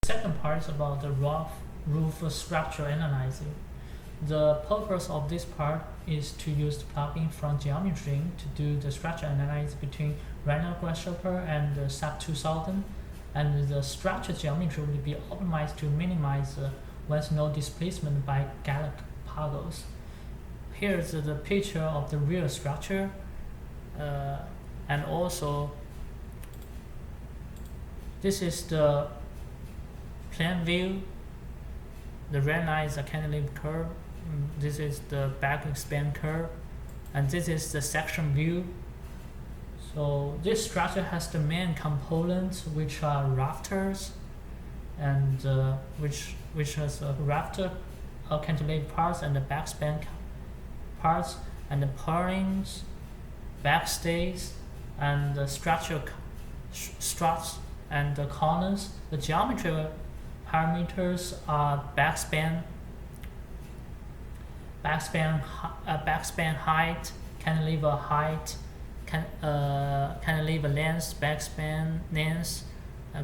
Second part is about the roof structure analyzing. The purpose of this part is to use the plugin from Geometry to do the structure analysis between Rhino Grasshopper and the SAP 2000, and the structure geometry will be optimized to minimize once node displacement by Galapagos. Here's the picture of the real structure, and also this is the plan view. The red line is a cantilever curve. This is the back expand curve, and this is the section view. So this structure has the main components, which are rafters, and which has a rafter, cantilever parts, and the backspan parts, and the purlins, backstays, and the structure struts and the columns. The geometry parameters are backspan height, cantilever height, cantilever length, backspan length,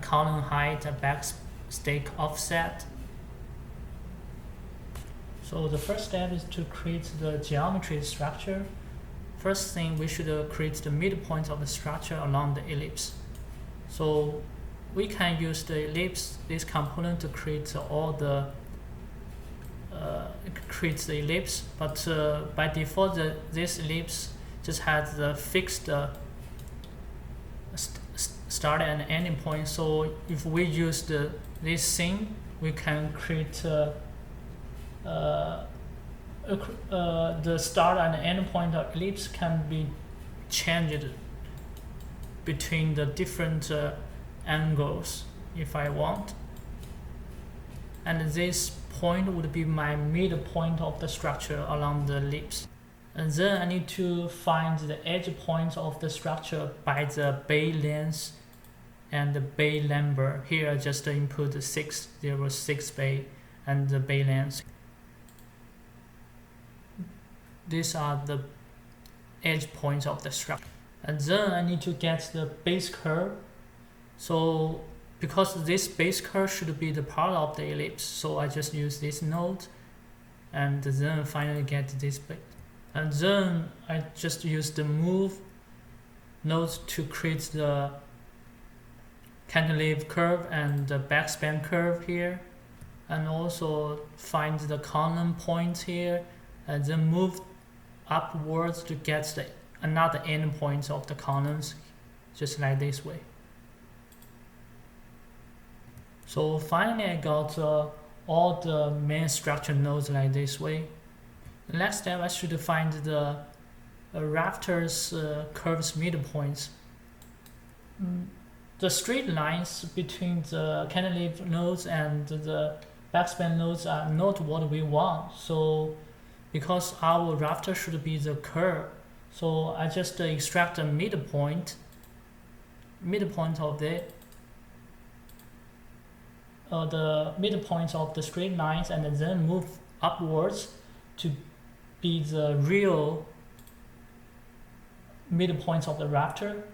column height, backstay offset. So the first step is to create the geometry structure. First thing, we should create the midpoint of the structure along the ellipse. So we can use the ellipse, this component, to create all the ellipse, but by default this ellipse just has the fixed start and ending point. So if we use this thing, we can create the start and end point of ellipse can be changed between the different angles if I want, and this point would be my midpoint of the structure along the ellipse. And then I need to find the edge points of the structure by the bay length and the bay number. Here I just input the 606 bay and the bay length. These are the edge points of the structure. And then I need to get the base curve. So because this base curve should be the part of the ellipse, so I just use this node, and then finally get this base. And then I just use the move node to create the cantilever curve and the backspan curve here, and also find the column point here, and then move upwards to get another end point of the columns, just like this way. So finally I got all the main structure nodes like this way. The next step, I should find the rafters curves midpoints. The straight lines between the cantilever nodes and the backspan nodes are not what we want. So because our rafter should be the curve, so I just extract a midpoint of the midpoint of the straight lines, and then move upwards to be the real midpoint of the rafter.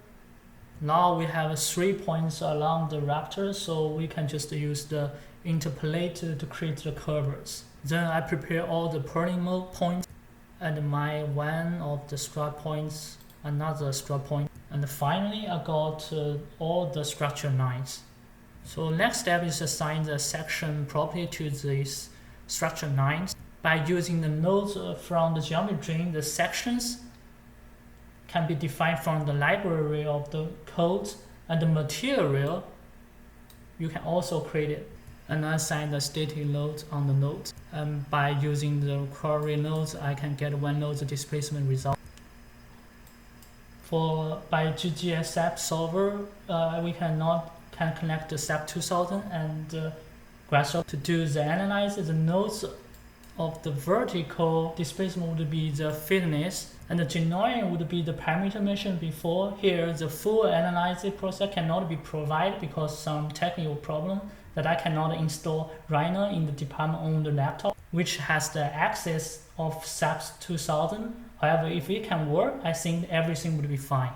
Now we have 3 points along the rafter, so we can just use the interpolate to create the curves. Then I prepare all the purling points, and my one of the strut points, another strut point, and finally I got all the structure lines. So next step is assign the section property to these structure lines. By using the nodes from the geometry, the sections can be defined from the library of the code, and the material you can also create it and assign the static load on the node. And by using the query nodes, I can get one node's displacement result. By GGS SAP solver, we can connect the SAP 2000 and Grasshopper to do the analysis. The nodes of the vertical displacement would be the fitness, and the genuine would be the parameter mentioned before. Here, the full analysis process cannot be provided because some technical problem that I cannot install Rhino in the department-owned laptop, which has the access of SAP 2000. However, if it can work, I think everything would be fine.